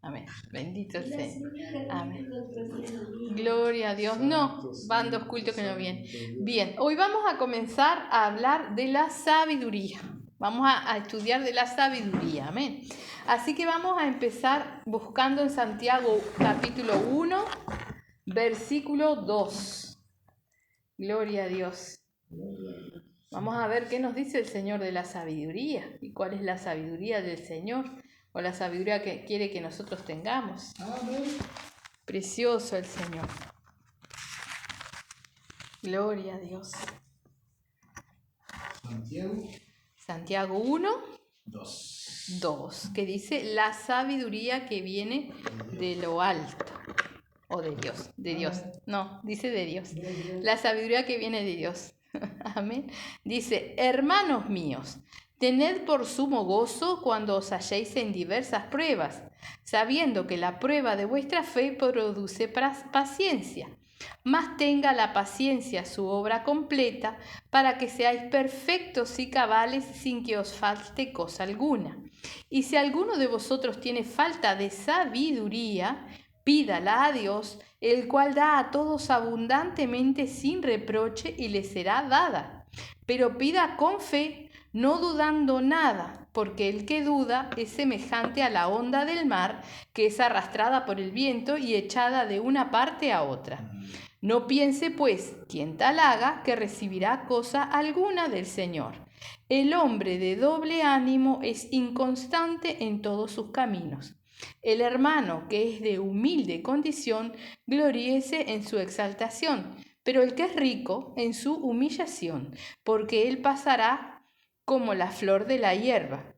Amén. Bendito el Señor. Amén. Gloria a Dios. No, van 2 cultos que no vienen. Bien, hoy vamos a comenzar a hablar de la sabiduría. Vamos a estudiar de la sabiduría. Amén. Así que vamos a empezar buscando en Santiago capítulo 1, versículo 2. Gloria a Dios. Vamos a ver qué nos dice el Señor de la sabiduría y cuál es la sabiduría del Señor o la sabiduría que quiere que nosotros tengamos. Amén. Precioso el Señor. Gloria a Dios. Santiago 1, 2, que dice la sabiduría que viene de lo alto. O de Dios. No, dice de Dios. La sabiduría que viene de Dios. Amén. Dice, hermanos míos, tened por sumo gozo cuando os halléis en diversas pruebas, sabiendo que la prueba de vuestra fe produce paciencia. Mas tenga la paciencia su obra completa, para que seáis perfectos y cabales sin que os falte cosa alguna. Y si alguno de vosotros tiene falta de sabiduría, pídala a Dios, el cual da a todos abundantemente sin reproche y le será dada. Pero pida con fe, no dudando nada, porque el que duda es semejante a la onda del mar, que es arrastrada por el viento y echada de una parte a otra. No piense, pues, quien tal haga, que recibirá cosa alguna del Señor. El hombre de doble ánimo es inconstante en todos sus caminos. El hermano que es de humilde condición, gloríese en su exaltación, pero el que es rico en su humillación, porque él pasará como la flor de la hierba.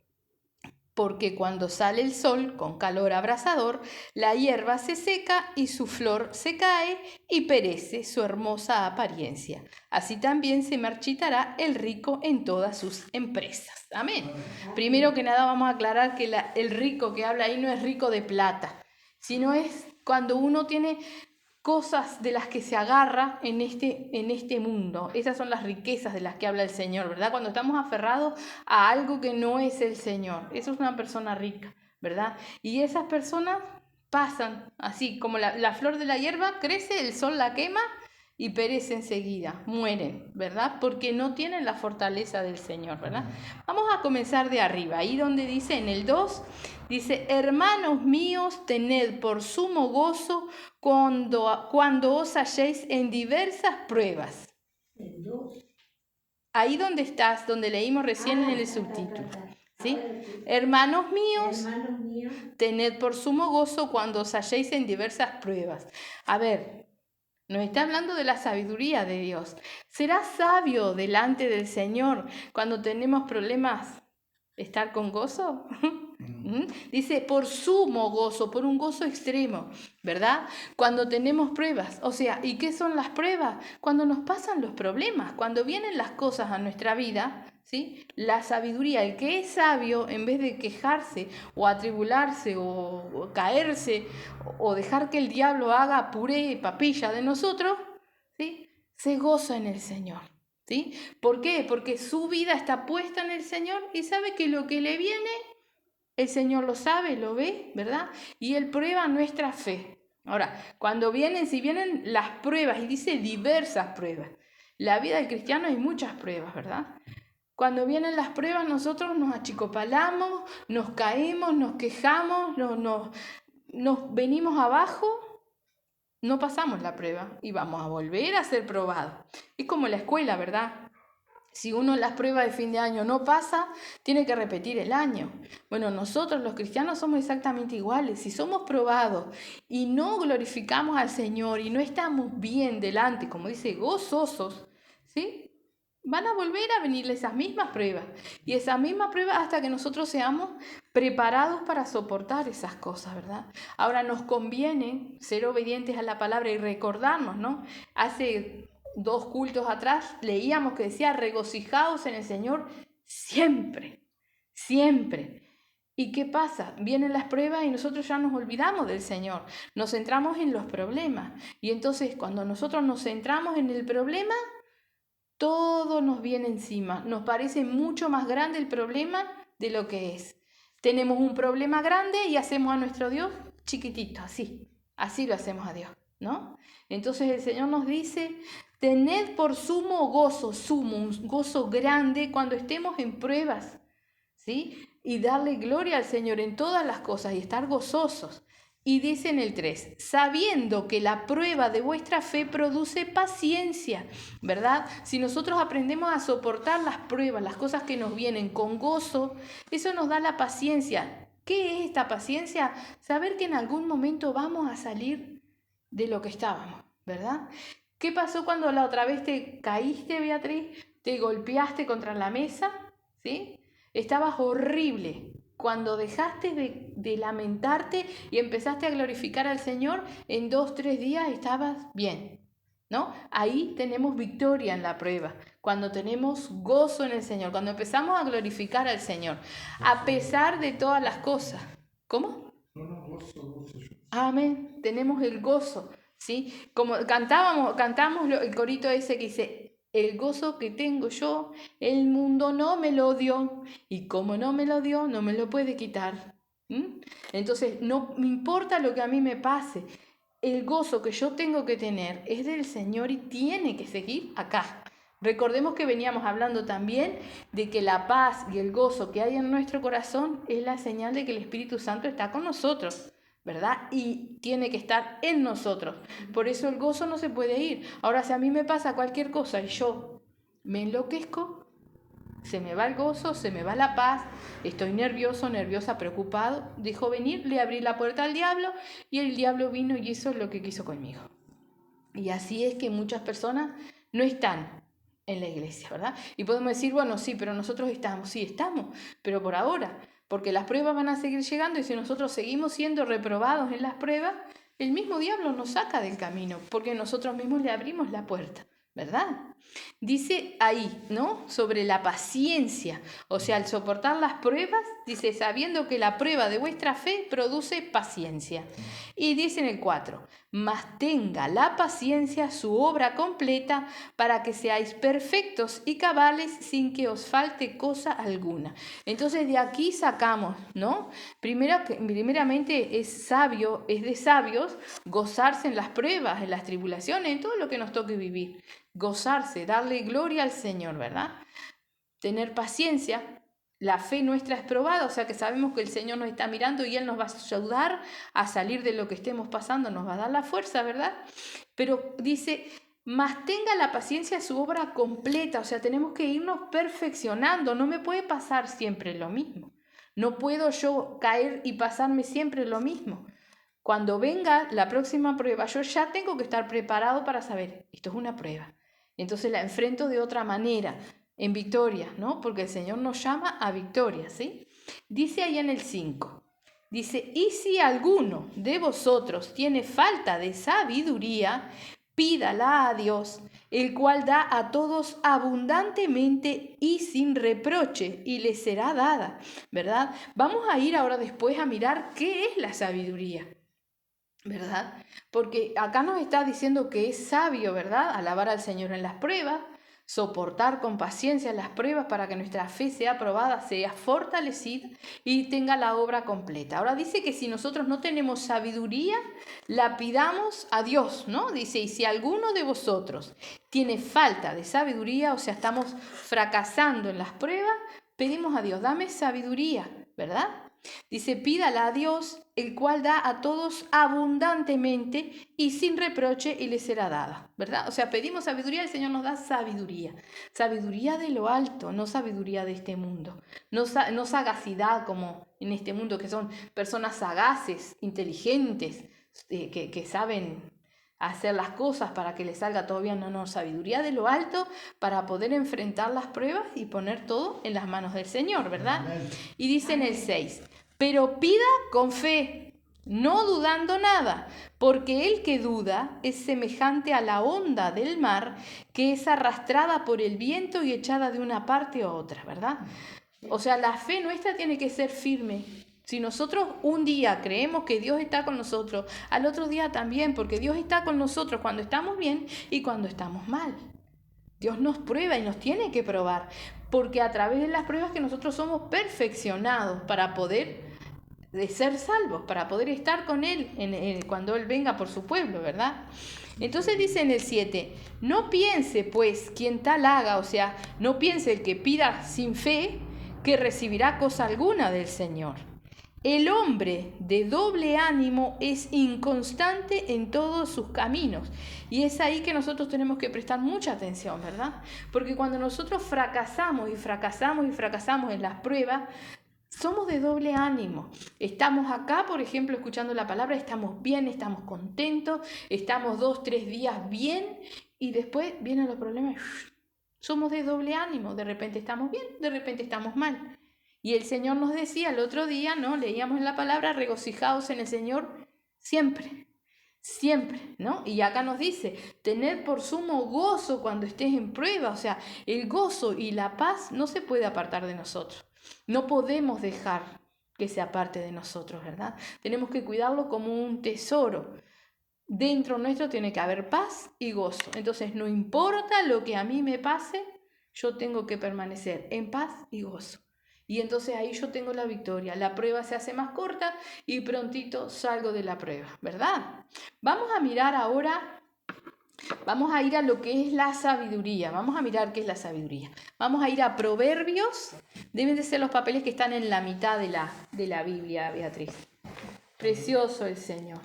Porque cuando sale el sol con calor abrasador, la hierba se seca y su flor se cae y perece su hermosa apariencia. Así también se marchitará el rico en todas sus empresas. Amén. Primero que nada vamos a aclarar que el rico que habla ahí no es rico de plata, sino es cuando uno tiene cosas de las que se agarra en este mundo. Esas son las riquezas de las que habla el Señor, ¿verdad? Cuando estamos aferrados a algo que no es el Señor. Eso es una persona rica, ¿verdad? Y esas personas pasan así, como la flor de la hierba, crece, el sol la quema y perece enseguida, mueren, ¿verdad? Porque no tienen la fortaleza del Señor, ¿verdad? Vamos a comenzar de arriba, ahí donde dice en el 2, dice, hermanos míos, tened por sumo gozo cuando os halléis en diversas pruebas. Ahí donde estás, donde leímos recién en el subtítulo. ¿Sí? Hermanos míos, tened por sumo gozo cuando os halléis en diversas pruebas. A ver, nos está hablando de la sabiduría de Dios. ¿Será sabio delante del Señor cuando tenemos problemas estar con gozo? Dice por sumo gozo, por un gozo extremo, ¿verdad? Cuando tenemos pruebas, o sea, ¿y qué son las pruebas? Cuando nos pasan los problemas, cuando vienen las cosas a nuestra vida, ¿sí? La sabiduría, el que es sabio, en vez de quejarse o atribularse o caerse o dejar que el diablo haga puré, papilla de nosotros, ¿sí? Se goza en el Señor. ¿Sí? ¿Por qué? Porque su vida está puesta en el Señor y sabe que lo que le viene, el Señor lo sabe, lo ve, ¿verdad? Y Él prueba nuestra fe. Ahora, si vienen las pruebas, y dice diversas pruebas, la vida del cristiano hay muchas pruebas, ¿verdad? Cuando vienen las pruebas, nosotros nos achicopalamos, nos caemos, nos quejamos, nos venimos abajo, no pasamos la prueba y vamos a volver a ser probados. Es como la escuela, ¿verdad? Si uno en las pruebas de fin de año no pasa, tiene que repetir el año. Bueno, nosotros los cristianos somos exactamente iguales. Si somos probados y no glorificamos al Señor y no estamos bien delante, como dice, gozosos, ¿sí? Van a volver a venir esas mismas pruebas. Y esas mismas pruebas hasta que nosotros seamos preparados para soportar esas cosas, ¿verdad? Ahora nos conviene ser obedientes a la palabra y recordarnos, ¿no? Hace 2 cultos atrás leíamos que decía, regocijaos en el Señor siempre, siempre. ¿Y qué pasa? Vienen las pruebas y nosotros ya nos olvidamos del Señor, nos centramos en los problemas. Y entonces cuando nosotros nos centramos en el problema, todo nos viene encima. Nos parece mucho más grande el problema de lo que es. Tenemos un problema grande y hacemos a nuestro Dios chiquitito, así lo hacemos a Dios, ¿no? Entonces el Señor nos dice, tened por sumo, un gozo grande cuando estemos en pruebas, ¿sí? Y darle gloria al Señor en todas las cosas y estar gozosos. Y dice en el 3, sabiendo que la prueba de vuestra fe produce paciencia, ¿verdad? Si nosotros aprendemos a soportar las pruebas, las cosas que nos vienen con gozo, eso nos da la paciencia. ¿Qué es esta paciencia? Saber que en algún momento vamos a salir de lo que estábamos, ¿verdad? ¿Qué pasó cuando la otra vez te caíste, Beatriz? ¿Te golpeaste contra la mesa? ¿Sí? Estabas horrible. Cuando dejaste de lamentarte y empezaste a glorificar al Señor, en 2-3 días estabas bien, ¿no? Ahí tenemos victoria en la prueba, cuando tenemos gozo en el Señor, cuando empezamos a glorificar al Señor, a pesar de todas las cosas. ¿Cómo? Gozo. Amén, tenemos el gozo, ¿sí? Como cantamos el corito ese que dice, el gozo que tengo yo, el mundo no me lo dio, y como no me lo dio, no me lo puede quitar. Entonces, no me importa lo que a mí me pase, el gozo que yo tengo que tener es del Señor y tiene que seguir acá. Recordemos que veníamos hablando también de que la paz y el gozo que hay en nuestro corazón es la señal de que el Espíritu Santo está con nosotros, ¿verdad? Y tiene que estar en nosotros. Por eso el gozo no se puede ir. Ahora, si a mí me pasa cualquier cosa y yo me enloquezco, se me va el gozo, se me va la paz, estoy nervioso, nerviosa, preocupado. Dejó venir, le abrí la puerta al diablo y el diablo vino y hizo lo que quiso conmigo. Y así es que muchas personas no están en la iglesia, ¿verdad? Y podemos decir, bueno, sí, pero nosotros estamos, sí estamos, pero por ahora, porque las pruebas van a seguir llegando y si nosotros seguimos siendo reprobados en las pruebas, el mismo diablo nos saca del camino, porque nosotros mismos le abrimos la puerta, ¿verdad? Dice ahí, ¿no? Sobre la paciencia, o sea, al soportar las pruebas, dice, sabiendo que la prueba de vuestra fe produce paciencia. Y dice en el 4, mas tenga la paciencia su obra completa para que seáis perfectos y cabales sin que os falte cosa alguna. Entonces de aquí sacamos, ¿no? Primeramente es de sabios gozarse en las pruebas, en las tribulaciones, en todo lo que nos toque vivir. Gozarse, darle gloria al Señor, ¿verdad? Tener paciencia. La fe nuestra es probada, o sea que sabemos que el Señor nos está mirando y Él nos va a ayudar a salir de lo que estemos pasando, nos va a dar la fuerza, ¿verdad? Pero dice, mas tenga la paciencia su obra completa, o sea, tenemos que irnos perfeccionando, no me puede pasar siempre lo mismo, no puedo yo caer y pasarme siempre lo mismo. Cuando venga la próxima prueba, yo ya tengo que estar preparado para saber, esto es una prueba, entonces la enfrento de otra manera, en victoria, ¿no? Porque el Señor nos llama a victoria, ¿sí? Dice ahí en el 5, dice, y si alguno de vosotros tiene falta de sabiduría, pídala a Dios, el cual da a todos abundantemente y sin reproche, y le será dada, ¿verdad? Vamos a ir ahora después a mirar qué es la sabiduría, ¿verdad? Porque acá nos está diciendo que es sabio, ¿verdad? Alabar al Señor en las pruebas, soportar con paciencia las pruebas para que nuestra fe sea aprobada, sea fortalecida y tenga la obra completa. Ahora dice que si nosotros no tenemos sabiduría, la pidamos a Dios, ¿no? Dice, y si alguno de vosotros tiene falta de sabiduría, o sea, estamos fracasando en las pruebas, pedimos a Dios, dame sabiduría, ¿verdad? Dice, pídala a Dios, el cual da a todos abundantemente y sin reproche y le será dada, ¿verdad? O sea, pedimos sabiduría, el Señor nos da sabiduría. Sabiduría de lo alto, no sabiduría de este mundo. No sagacidad como en este mundo, que son personas sagaces, inteligentes, que saben hacer las cosas para que les salga todo bien. No, sabiduría de lo alto para poder enfrentar las pruebas y poner todo en las manos del Señor, ¿verdad? Amén. Y dice en el 6, pero pida con fe, no dudando nada, porque el que duda es semejante a la onda del mar que es arrastrada por el viento y echada de una parte a otra, ¿verdad? O sea, la fe nuestra tiene que ser firme. Si nosotros un día creemos que Dios está con nosotros, al otro día también, porque Dios está con nosotros cuando estamos bien y cuando estamos mal. Dios nos prueba y nos tiene que probar, porque a través de las pruebas que nosotros somos perfeccionados para poder de ser salvos, para poder estar con Él cuando Él venga por su pueblo, ¿verdad? Entonces dice en el 7, no piense pues quien tal haga, o sea, no piense el que pida sin fe que recibirá cosa alguna del Señor. El hombre de doble ánimo es inconstante en todos sus caminos. Y es ahí que nosotros tenemos que prestar mucha atención, ¿verdad? Porque cuando nosotros fracasamos en las pruebas, somos de doble ánimo. Estamos acá, por ejemplo, escuchando la palabra, estamos bien, estamos contentos, estamos 2, 3 días bien y después vienen los problemas. Somos de doble ánimo, de repente estamos bien, de repente estamos mal. Y el Señor nos decía el otro día, ¿no? Leíamos en la palabra, regocijaos en el Señor siempre, siempre, ¿no? Y acá nos dice, tener por sumo gozo cuando estés en prueba, o sea, el gozo y la paz no se puede apartar de nosotros. No podemos dejar que se aparte de nosotros, ¿verdad? Tenemos que cuidarlo como un tesoro. Dentro nuestro tiene que haber paz y gozo. Entonces, no importa lo que a mí me pase, yo tengo que permanecer en paz y gozo. Y entonces ahí yo tengo la victoria. La prueba se hace más corta y prontito salgo de la prueba, ¿verdad? Vamos a mirar ahora, vamos a ir a lo que es la sabiduría. Vamos a mirar qué es la sabiduría. Vamos a ir a Proverbios. Deben de ser los papeles que están en la mitad de la Biblia, Beatriz. Precioso el Señor.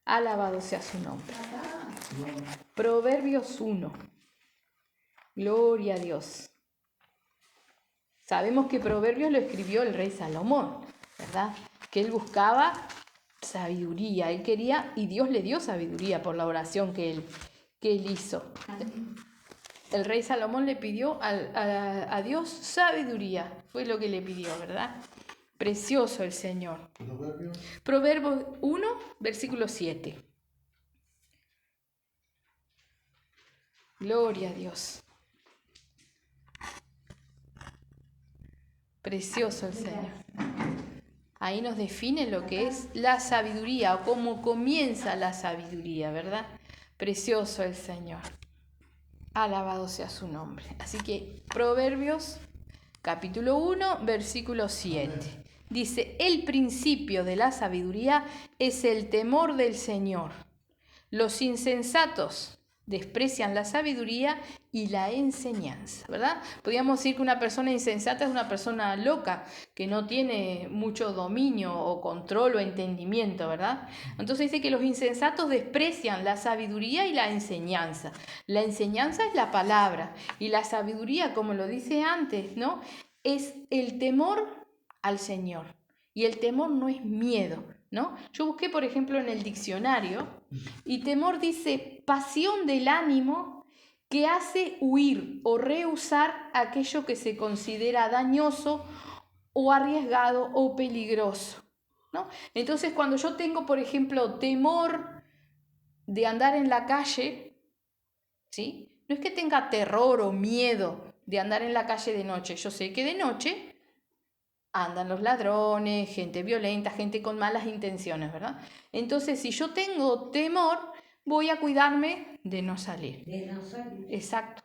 Alabado sea su nombre. Proverbios 1. Gloria a Dios. Sabemos que Proverbios lo escribió el rey Salomón, ¿verdad? Que él buscaba sabiduría, él quería, y Dios le dio sabiduría por la oración que él hizo. El rey Salomón le pidió a Dios sabiduría, fue lo que le pidió, ¿verdad? Precioso el Señor. Proverbios 1, versículo 7. Gloria a Dios. Precioso el Señor. Ahí nos define lo que es la sabiduría o cómo comienza la sabiduría, ¿verdad? Precioso el Señor. Alabado sea su nombre. Así que Proverbios capítulo 1, versículo 7. Dice, el principio de la sabiduría es el temor del Señor. Los insensatos desprecian la sabiduría y la enseñanza, ¿verdad? Podríamos decir que una persona insensata es una persona loca, que no tiene mucho dominio o control o entendimiento, ¿verdad? Entonces dice que los insensatos desprecian la sabiduría y la enseñanza. La enseñanza es la palabra y la sabiduría, como lo dice antes, ¿no? Es el temor al Señor. Y el temor no es miedo, ¿no? Yo busqué, por ejemplo, en el diccionario, y temor dice pasión del ánimo que hace huir o rehusar aquello que se considera dañoso o arriesgado o peligroso, ¿no? Entonces, cuando yo tengo, por ejemplo, temor de andar en la calle, ¿sí? No es que tenga terror o miedo de andar en la calle de noche. Yo sé que de noche andan los ladrones, gente violenta, gente con malas intenciones, ¿verdad? Entonces, si yo tengo temor, voy a cuidarme de no salir. Exacto.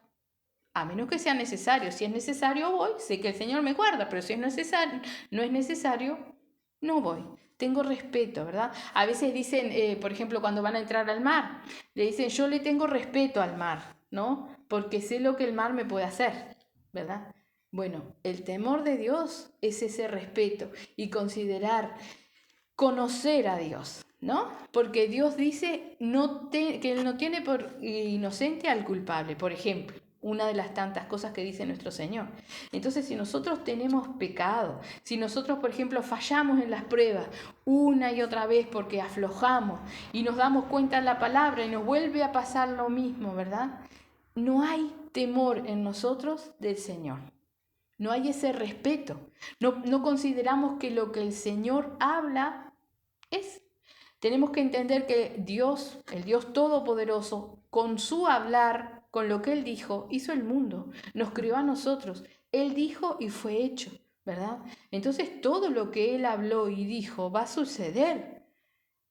A menos que sea necesario. Si es necesario, voy. Sé que el Señor me guarda, pero si no es necesario, no voy. Tengo respeto, ¿verdad? A veces dicen, por ejemplo, cuando van a entrar al mar, le dicen, yo le tengo respeto al mar, ¿no? Porque sé lo que el mar me puede hacer, ¿verdad? Bueno, el temor de Dios es ese respeto y conocer a Dios, ¿no? Porque Dios dice que Él no tiene por inocente al culpable, por ejemplo, una de las tantas cosas que dice nuestro Señor. Entonces, si nosotros tenemos pecado, si nosotros, por ejemplo, fallamos en las pruebas una y otra vez porque aflojamos y nos damos cuenta en la palabra y nos vuelve a pasar lo mismo, ¿verdad? No hay temor en nosotros del Señor. No hay ese respeto. No consideramos que lo que el Señor habla es. Tenemos que entender que Dios, el Dios Todopoderoso, con su hablar, con lo que Él dijo, hizo el mundo, nos creó a nosotros. Él dijo y fue hecho, ¿verdad? Entonces todo lo que Él habló y dijo va a suceder.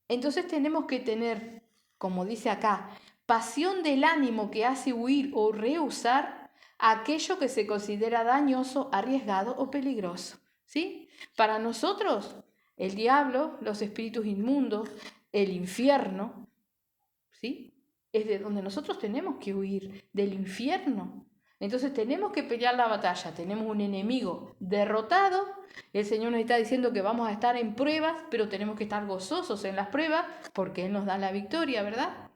Entonces tenemos que tener, como dice acá, pasión del ánimo que hace huir o rehusar aquello que se considera dañoso, arriesgado o peligroso, ¿sí? Para nosotros, El diablo, los espíritus inmundos, el infierno, ¿sí? Es de donde nosotros tenemos que huir, del infierno. Entonces tenemos que pelear la batalla, tenemos un enemigo derrotado. El Señor nos está diciendo que vamos a estar en pruebas, pero tenemos que estar gozosos en las pruebas porque Él nos da la victoria, ¿verdad?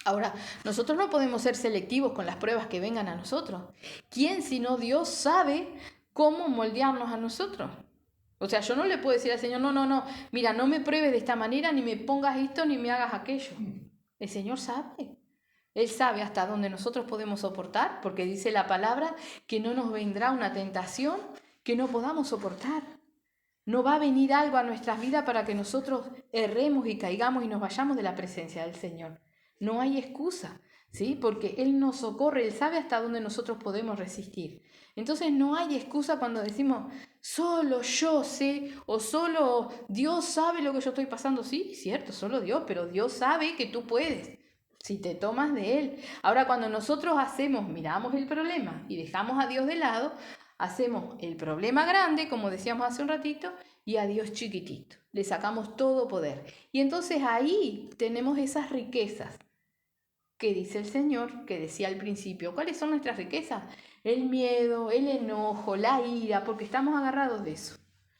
Ahora, nosotros no podemos ser selectivos con las pruebas que vengan a nosotros. ¿Quién sino Dios sabe cómo moldearnos a nosotros? O sea, yo no le puedo decir al Señor, no, mira, no me pruebes de esta manera, ni me pongas esto, ni me hagas aquello. El Señor sabe. Él sabe hasta dónde nosotros podemos soportar, porque dice la palabra que no nos vendrá una tentación que no podamos soportar. No va a venir algo a nuestras vidas para que nosotros erremos y caigamos y nos vayamos de la presencia del Señor. No hay excusa, ¿sí? Porque Él nos socorre, Él sabe hasta dónde nosotros podemos resistir. Entonces no hay excusa cuando decimos, solo yo sé, o solo Dios sabe lo que yo estoy pasando. Sí, cierto, solo Dios, pero Dios sabe que tú puedes, si te tomas de Él. Ahora, cuando nosotros miramos el problema y dejamos a Dios de lado, hacemos el problema grande, como decíamos hace un ratito, y a Dios chiquitito. Le sacamos todo poder. Y entonces ahí tenemos esas riquezas que dice el Señor, que decía al principio. ¿Cuáles son nuestras riquezas? El miedo, el enojo, la ira, porque estamos agarrados de eso.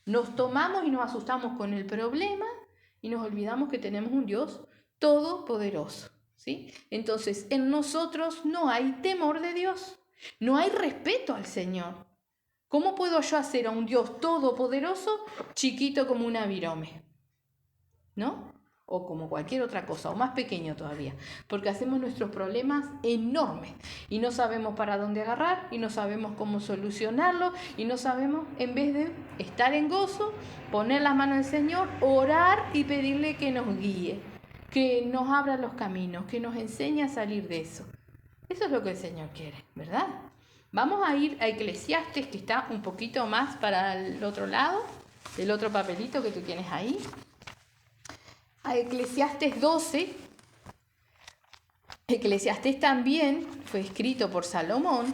Nos tomamos y nos asustamos con el problema y nos olvidamos que tenemos un Dios todopoderoso, ¿sí? Entonces, en nosotros no hay temor de Dios, no hay respeto al Señor. ¿Cómo puedo yo hacer a un Dios todopoderoso chiquito como una virome? ¿No? O como cualquier otra cosa, o más pequeño todavía, porque hacemos nuestros problemas enormes y no sabemos para dónde agarrar y no sabemos cómo solucionarlo y no sabemos, en vez de estar en gozo, poner las manos al Señor, orar y pedirle que nos guíe, que nos abra los caminos, que nos enseñe a salir de eso. Eso es lo que el Señor quiere, ¿verdad? Vamos a ir a Eclesiastes, que está un poquito más para el otro lado, el otro papelito que tú tienes ahí. A Eclesiastes 12. Eclesiastés también fue escrito por Salomón.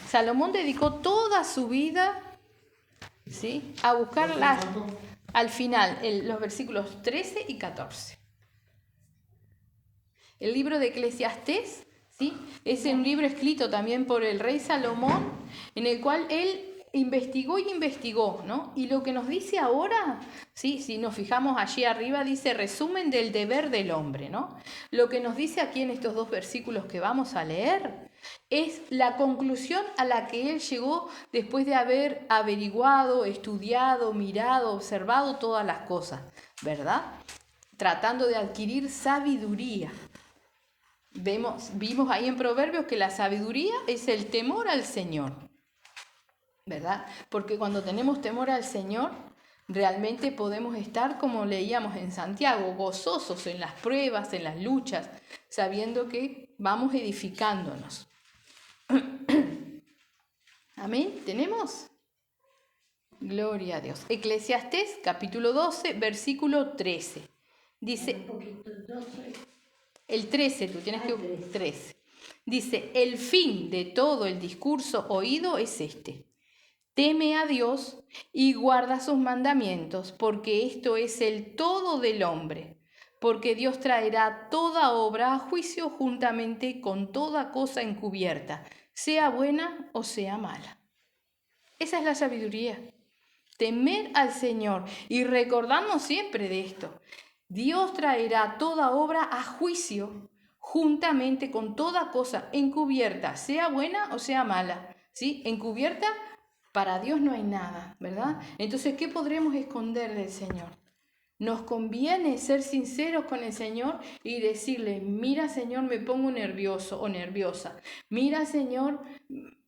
Salomón dedicó toda su vida, ¿sí?, a buscar al final los versículos 13 y 14. El libro de Eclesiastés, ¿sí?, es un libro escrito también por el rey Salomón, en el cual él investigó, ¿no? Y lo que nos dice ahora, ¿sí?, si nos fijamos allí arriba, dice resumen del deber del hombre, ¿no? Lo que nos dice aquí en estos dos versículos que vamos a leer es la conclusión a la que él llegó después de haber averiguado, estudiado, mirado, observado todas las cosas, ¿verdad? Tratando de adquirir sabiduría. Vimos ahí en Proverbios que la sabiduría es el temor al Señor, ¿verdad? Porque cuando tenemos temor al Señor, realmente podemos estar, como leíamos en Santiago, gozosos en las pruebas, en las luchas, sabiendo que vamos edificándonos. Amén. ¿Tenemos? Gloria a Dios. Eclesiastés, capítulo 12, versículo 13. Dice, el 13, tú tienes que... 13. Dice, el fin de todo el discurso oído es este: teme a Dios y guarda sus mandamientos, porque esto es el todo del hombre. Porque Dios traerá toda obra a juicio juntamente con toda cosa encubierta, sea buena o sea mala. Esa es la sabiduría. Temer al Señor y recordarnos siempre de esto. Dios traerá toda obra a juicio juntamente con toda cosa encubierta, sea buena o sea mala, ¿sí? Encubierta, para Dios no hay nada, ¿verdad? Entonces, ¿qué podremos esconder del Señor? Nos conviene ser sinceros con el Señor y decirle, mira, Señor, me pongo nervioso o nerviosa. Mira, Señor,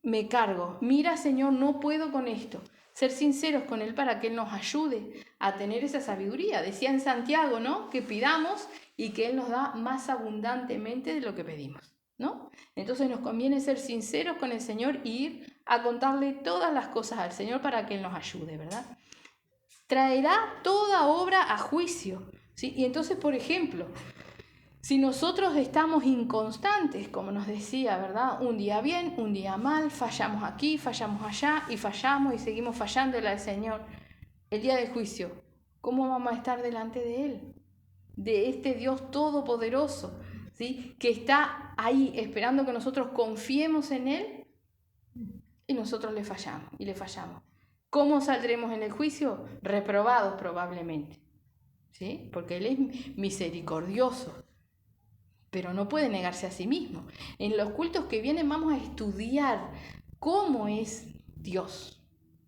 me cargo. Mira, Señor, no puedo con esto. Ser sinceros con Él para que Él nos ayude a tener esa sabiduría. Decía en Santiago, ¿no?, que pidamos y que Él nos da más abundantemente de lo que pedimos, ¿no? Entonces nos conviene ser sinceros con el Señor y ir a contarle todas las cosas al Señor para que Él nos ayude, ¿verdad? Traerá toda obra a juicio, ¿sí? Y entonces, por ejemplo, si nosotros estamos inconstantes, como nos decía, ¿verdad?, un día bien, un día mal, fallamos aquí, fallamos allá y fallamos y seguimos fallándole al Señor, el día del juicio, ¿cómo vamos a estar delante de Él? De este Dios todopoderoso, ¿sí? Que está ahí esperando que nosotros confiemos en Él y nosotros le fallamos. ¿Cómo saldremos en el juicio? Reprobados probablemente, ¿sí? Porque Él es misericordioso, pero no puede negarse a sí mismo. En los cultos que vienen vamos a estudiar cómo es Dios,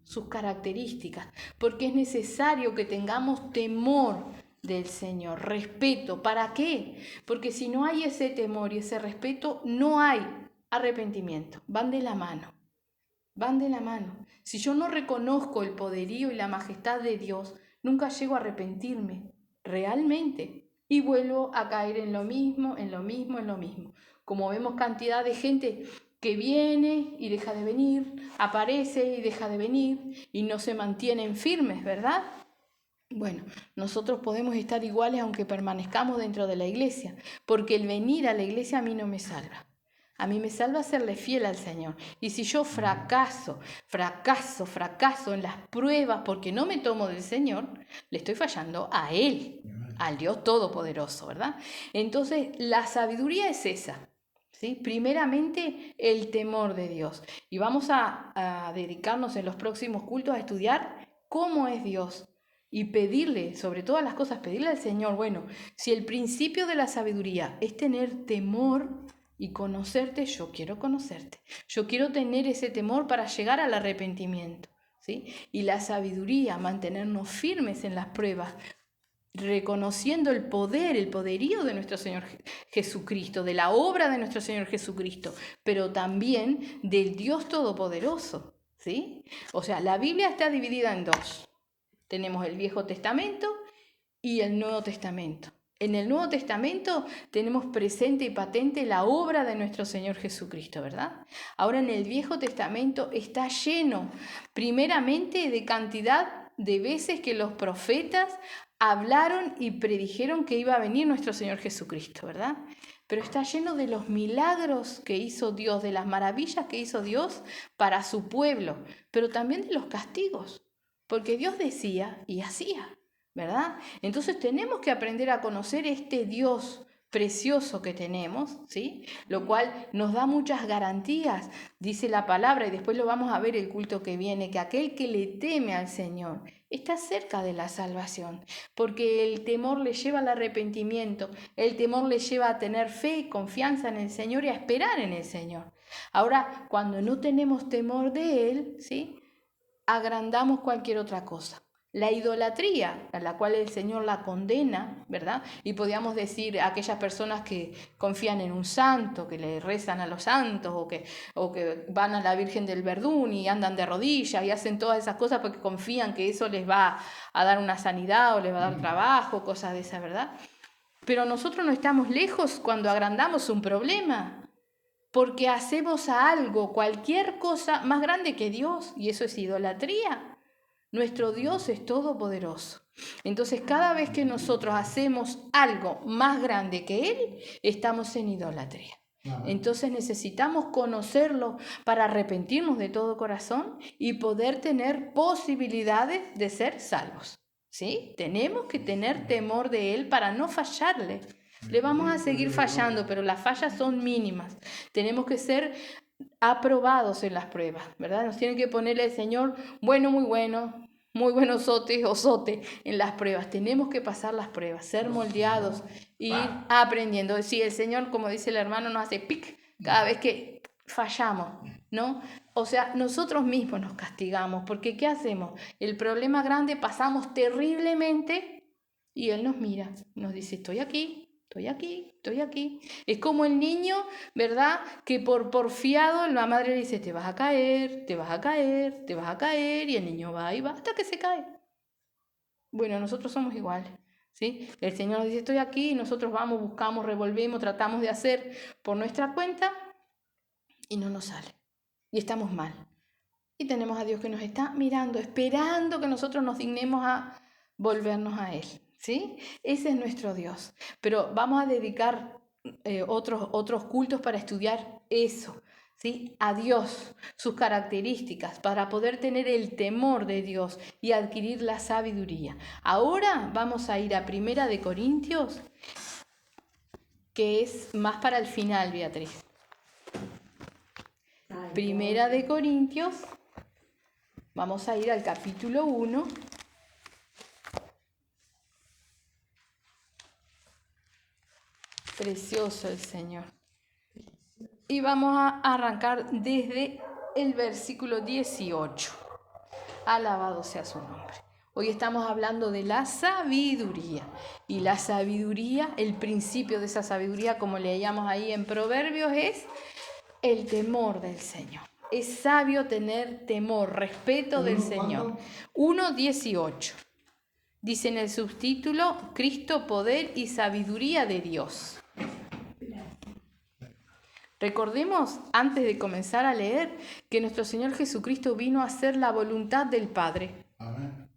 sus características, porque es necesario que tengamos temor del Señor, respeto. ¿Para qué? Porque si no hay ese temor y ese respeto, no hay arrepentimiento. Van de la mano. Si yo no reconozco el poderío y la majestad de Dios, nunca llego a arrepentirme realmente y vuelvo a caer en lo mismo. Como vemos cantidad de gente que viene y deja de venir, aparece y deja de venir y no se mantienen firmes, ¿verdad? Bueno, nosotros podemos estar iguales aunque permanezcamos dentro de la iglesia, porque el venir a la iglesia a mí no me salva. A mí me salva serle fiel al Señor. Y si yo fracaso en las pruebas porque no me tomo del Señor, le estoy fallando a Él, al Dios Todopoderoso, ¿verdad? Entonces, la sabiduría es esa, ¿sí? Primeramente, el temor de Dios. Y vamos a dedicarnos en los próximos cultos a estudiar cómo es Dios. Y pedirle, sobre todas las cosas, pedirle al Señor, bueno, si el principio de la sabiduría es tener temor y conocerte, yo quiero conocerte. Yo quiero tener ese temor para llegar al arrepentimiento, ¿sí? Y la sabiduría, mantenernos firmes en las pruebas, reconociendo el poder, el poderío de nuestro Señor Jesucristo, de la obra de nuestro Señor Jesucristo, pero también del Dios Todopoderoso, ¿sí? O sea, la Biblia está dividida en dos. Tenemos el Viejo Testamento y el Nuevo Testamento. En el Nuevo Testamento tenemos presente y patente la obra de nuestro Señor Jesucristo, ¿verdad? Ahora en el Viejo Testamento está lleno, primeramente, de cantidad de veces que los profetas hablaron y predijeron que iba a venir nuestro Señor Jesucristo, ¿verdad? Pero está lleno de los milagros que hizo Dios, de las maravillas que hizo Dios para su pueblo, pero también de los castigos. Porque Dios decía y hacía, ¿verdad? Entonces tenemos que aprender a conocer este Dios precioso que tenemos, ¿sí? Lo cual nos da muchas garantías, dice la palabra, y después lo vamos a ver el culto que viene, que aquel que le teme al Señor está cerca de la salvación, porque el temor le lleva al arrepentimiento, el temor le lleva a tener fe y confianza en el Señor y a esperar en el Señor. Ahora, cuando no tenemos temor de Él, ¿sí?, agrandamos cualquier otra cosa. La idolatría, a la cual el Señor la condena, ¿verdad? Y podríamos decir a aquellas personas que confían en un santo, que le rezan a los santos, o que van a la Virgen del Verdún y andan de rodillas y hacen todas esas cosas porque confían que eso les va a dar una sanidad o les va a dar trabajo, cosas de esa, ¿verdad? Pero nosotros no estamos lejos cuando agrandamos un problema, porque hacemos a algo, cualquier cosa, más grande que Dios, y eso es idolatría. Nuestro Dios es todopoderoso. Entonces, cada vez que nosotros hacemos algo más grande que Él, estamos en idolatría. Entonces necesitamos conocerlo para arrepentirnos de todo corazón y poder tener posibilidades de ser salvos, ¿sí? Tenemos que tener temor de Él para no fallarle. Le vamos a seguir fallando, pero las fallas son mínimas. Tenemos que ser aprobados en las pruebas, ¿verdad? Nos tiene que ponerle el Señor bueno, muy bueno sote en las pruebas. Tenemos que pasar las pruebas, ser moldeados, ir aprendiendo. Si el Señor, como dice el hermano, nos hace pic cada vez que fallamos, ¿no? O sea, nosotros mismos nos castigamos, porque ¿qué hacemos? El problema grande pasamos terriblemente y Él nos mira, nos dice, estoy aquí. Es como el niño, ¿verdad? Que por porfiado la madre le dice, te vas a caer, y el niño va y va hasta que se cae. Bueno, nosotros somos iguales, ¿sí? El Señor nos dice, estoy aquí, y nosotros vamos, buscamos, revolvemos, tratamos de hacer por nuestra cuenta y no nos sale. Y estamos mal. Y tenemos a Dios que nos está mirando, esperando que nosotros nos dignemos a volvernos a Él, ¿sí? Ese es nuestro Dios. Pero vamos a dedicar otros cultos para estudiar eso, ¿sí?, a Dios, sus características, para poder tener el temor de Dios y adquirir la sabiduría. Ahora vamos a ir a 1 de Corintios, que es más para el final, Beatriz. 1 de Corintios, vamos a ir al capítulo 1. Precioso el Señor. Y vamos a arrancar desde el versículo 18. Alabado sea su nombre. Hoy estamos hablando de la sabiduría. Y la sabiduría, el principio de esa sabiduría, como leíamos ahí en Proverbios, es el temor del Señor. Es sabio tener temor, respeto del Señor. 1:18. Dice en el subtítulo, Cristo, poder y sabiduría de Dios. Recordemos, antes de comenzar a leer, que nuestro Señor Jesucristo vino a hacer la voluntad del Padre. Amén.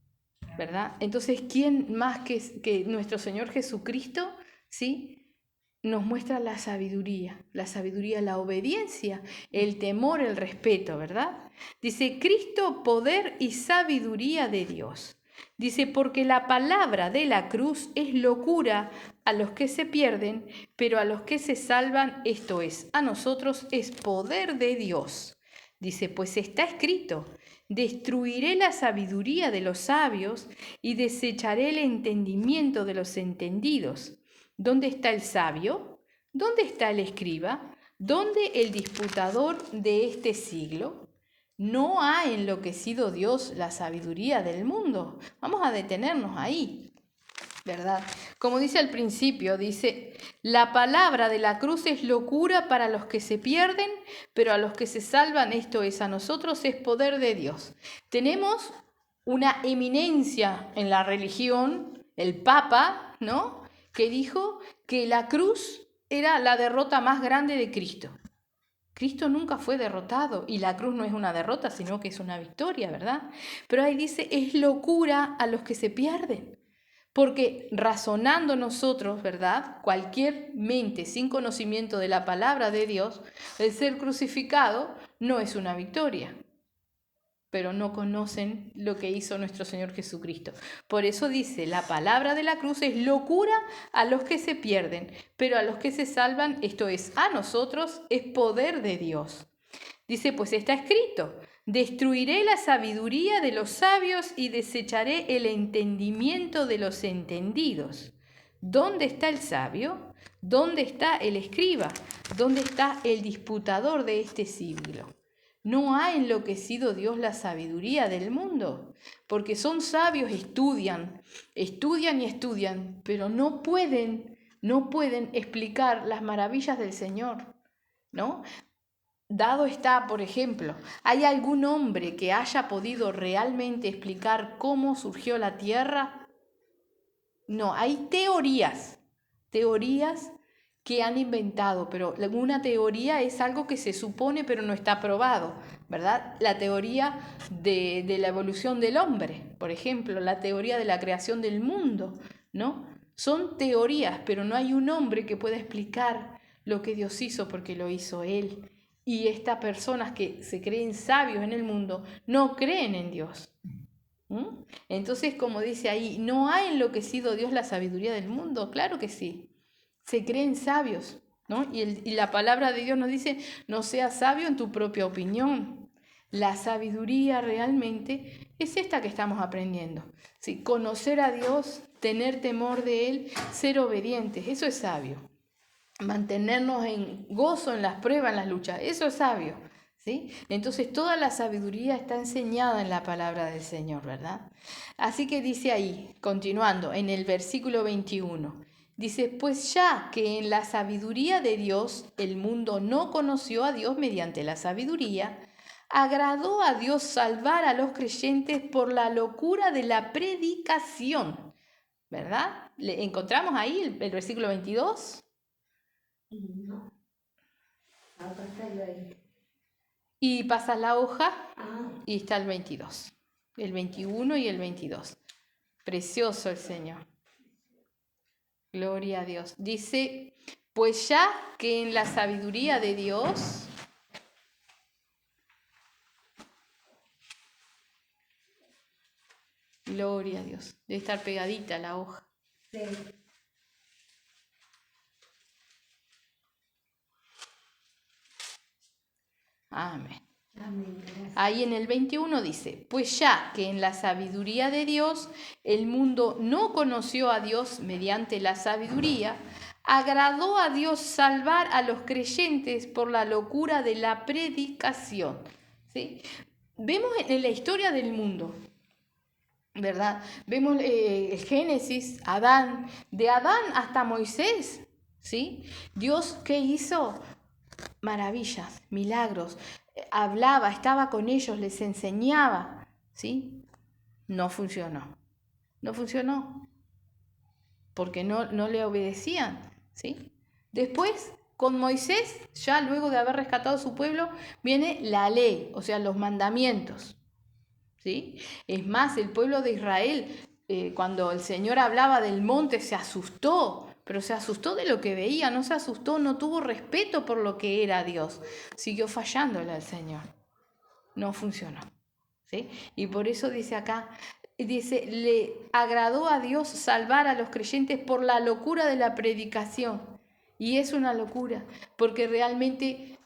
¿Verdad? Entonces, ¿quién más que nuestro Señor Jesucristo, ¿sí?, nos muestra la sabiduría, la obediencia, el temor, el respeto, ¿verdad? Dice, Cristo, poder y sabiduría de Dios. Dice, porque la palabra de la cruz es locura a los que se pierden, pero a los que se salvan, esto es, a nosotros es poder de Dios. Dice, pues está escrito, destruiré la sabiduría de los sabios y desecharé el entendimiento de los entendidos. ¿Dónde está el sabio? ¿Dónde está el escriba? ¿Dónde el disputador de este siglo? ¿No ha enloquecido Dios la sabiduría del mundo? Vamos a detenernos ahí, ¿verdad? Como dice al principio, dice, la palabra de la cruz es locura para los que se pierden, pero a los que se salvan, esto es, a nosotros es poder de Dios. Tenemos una eminencia en la religión, el Papa, ¿no?, que dijo que la cruz era la derrota más grande de Cristo. Cristo nunca fue derrotado y la cruz no es una derrota, sino que es una victoria, ¿verdad? Pero ahí dice, es locura a los que se pierden. Porque razonando nosotros, ¿verdad?, cualquier mente sin conocimiento de la palabra de Dios, el ser crucificado no es una victoria. Pero no conocen lo que hizo nuestro Señor Jesucristo. Por eso dice, la palabra de la cruz es locura a los que se pierden, pero a los que se salvan, esto es, a nosotros, es poder de Dios. Dice, pues está escrito, destruiré la sabiduría de los sabios y desecharé el entendimiento de los entendidos. ¿Dónde está el sabio? ¿Dónde está el escriba? ¿Dónde está el disputador de este siglo? ¿No ha enloquecido Dios la sabiduría del mundo? Porque son sabios, estudian, pero no pueden explicar las maravillas del Señor, ¿no? Dado está, por ejemplo, ¿hay algún hombre que haya podido realmente explicar cómo surgió la tierra? No, hay teorías que han inventado, pero una teoría es algo que se supone pero no está probado, ¿verdad? La teoría de la evolución del hombre, por ejemplo, la teoría de la creación del mundo, ¿no? Son teorías, pero no hay un hombre que pueda explicar lo que Dios hizo porque lo hizo Él. Y estas personas que se creen sabios en el mundo no creen en Dios. Entonces, como dice ahí, ¿no ha enloquecido Dios la sabiduría del mundo? Claro que sí. Se creen sabios, ¿no? Y la palabra de Dios nos dice, no seas sabio en tu propia opinión. La sabiduría realmente es esta que estamos aprendiendo. ¿Sí? Conocer a Dios, tener temor de Él, ser obedientes, eso es sabio. Mantenernos en gozo en las pruebas, en las luchas, eso es sabio. ¿Sí? Entonces toda la sabiduría está enseñada en la palabra del Señor, ¿verdad? Así que dice ahí, continuando, en el versículo 21, dice, pues ya que en la sabiduría de Dios el mundo no conoció a Dios mediante la sabiduría, agradó a Dios salvar a los creyentes por la locura de la predicación, ¿verdad? ¿Le encontramos ahí el versículo 22? No, acá está ahí. Y pasas la hoja y está el 22, el 21 y el 22. Precioso el Señor. Gloria a Dios. Dice, pues ya que en la sabiduría de Dios Gloria a Dios. Debe estar pegadita a la hoja. Sí. Amén. Amén. Gracias. Ahí en el 21 dice, pues ya que en la sabiduría de Dios el mundo no conoció a Dios mediante la sabiduría, agradó a Dios salvar a los creyentes por la locura de la predicación. ¿Sí? Vemos en la historia del mundo, ¿verdad? Vemos el Génesis, Adán, de Adán hasta Moisés, ¿sí? Dios, ¿qué hizo? Maravillas, milagros, hablaba, estaba con ellos, les enseñaba, ¿sí? No funcionó, porque no le obedecían, ¿sí? Después, con Moisés, ya luego de haber rescatado a su pueblo, viene la ley, o sea, los mandamientos, ¿sí? Es más, el pueblo de Israel, cuando el Señor hablaba del monte, se asustó, pero se asustó de lo que veía, no se asustó, no tuvo respeto por lo que era Dios. Siguió fallándole al Señor. No funcionó, ¿sí? Y por eso dice acá, dice, le agradó a Dios salvar a los creyentes por la locura de la predicación. Y es una locura, porque realmente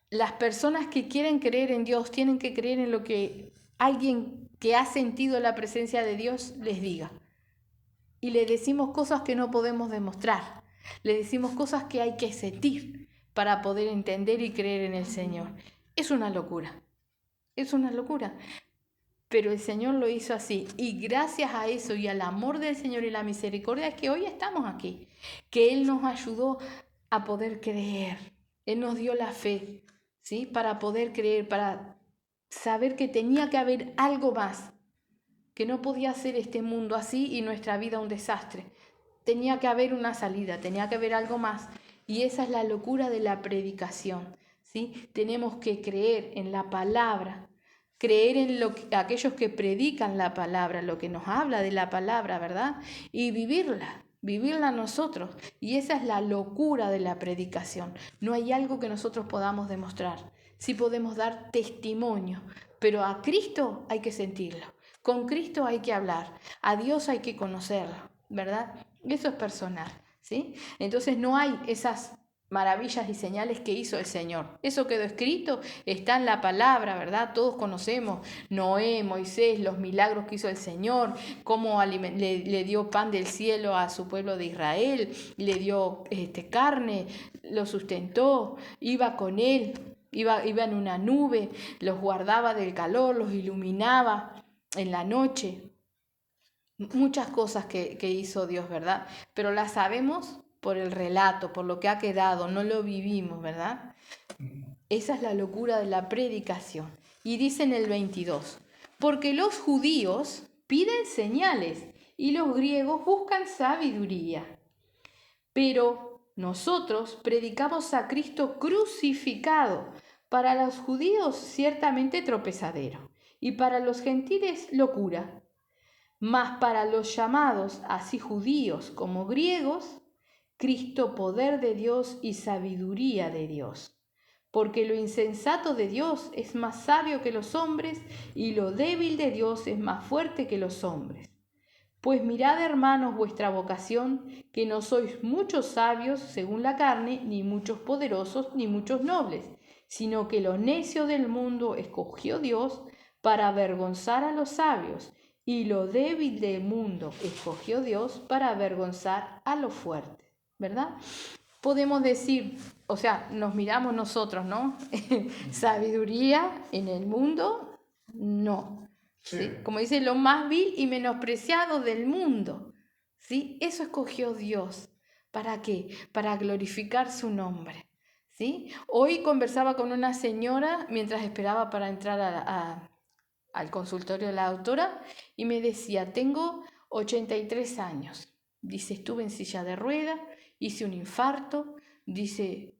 las personas que quieren creer en Dios tienen que creer en lo que alguien que ha sentido la presencia de Dios les diga. Y le decimos cosas que no podemos demostrar. Le decimos cosas que hay que sentir para poder entender y creer en el Señor. Es una locura. Es una locura. Pero el Señor lo hizo así. Y gracias a eso y al amor del Señor y la misericordia es que hoy estamos aquí. Que Él nos ayudó a poder creer. Él nos dio la fe, ¿sí? Para poder creer, para saber que tenía que haber algo más. Que no podía ser este mundo así y nuestra vida un desastre. Tenía que haber una salida, tenía que haber algo más. Y esa es la locura de la predicación, ¿sí? Tenemos que creer en la palabra, creer en aquellos que predican la palabra, lo que nos habla de la palabra, ¿verdad? Y vivirla nosotros. Y esa es la locura de la predicación. No hay algo que nosotros podamos demostrar. Sí podemos dar testimonio, pero a Cristo hay que sentirlo. Con Cristo hay que hablar, a Dios hay que conocerlo, ¿verdad? Eso es personal, ¿sí? Entonces no hay esas maravillas y señales que hizo el Señor. Eso quedó escrito, está en la palabra, ¿verdad? Todos conocemos Noé, Moisés, los milagros que hizo el Señor, cómo le dio pan del cielo a su pueblo de Israel, le dio carne, lo sustentó, iba con él, iba en una nube, los guardaba del calor, los iluminaba en la noche. Muchas cosas que hizo Dios, ¿verdad? Pero las sabemos por el relato, por lo que ha quedado, no lo vivimos, ¿verdad? Esa es la locura de la predicación. Y dice en el 22, porque los judíos piden señales y los griegos buscan sabiduría. Pero nosotros predicamos a Cristo crucificado, para los judíos ciertamente tropezadero, y para los gentiles locura. Mas para los llamados, así judíos como griegos, Cristo poder de Dios y sabiduría de Dios. Porque lo insensato de Dios es más sabio que los hombres, y lo débil de Dios es más fuerte que los hombres. Pues mirad, hermanos, vuestra vocación, que no sois muchos sabios según la carne, ni muchos poderosos, ni muchos nobles, sino que lo necio del mundo escogió Dios para avergonzar a los sabios, y lo débil del mundo escogió Dios para avergonzar a los fuertes, ¿verdad? Podemos decir, o sea, nos miramos nosotros, ¿no? Sabiduría en el mundo, no. ¿Sí? Como dice, lo más vil y menospreciado del mundo, ¿sí? Eso escogió Dios. ¿Para qué? Para glorificar su nombre, ¿sí? Hoy conversaba con una señora mientras esperaba para entrar al consultorio de la doctora y me decía, tengo 83 años. Dice, estuve en silla de ruedas, hice un infarto. Dice,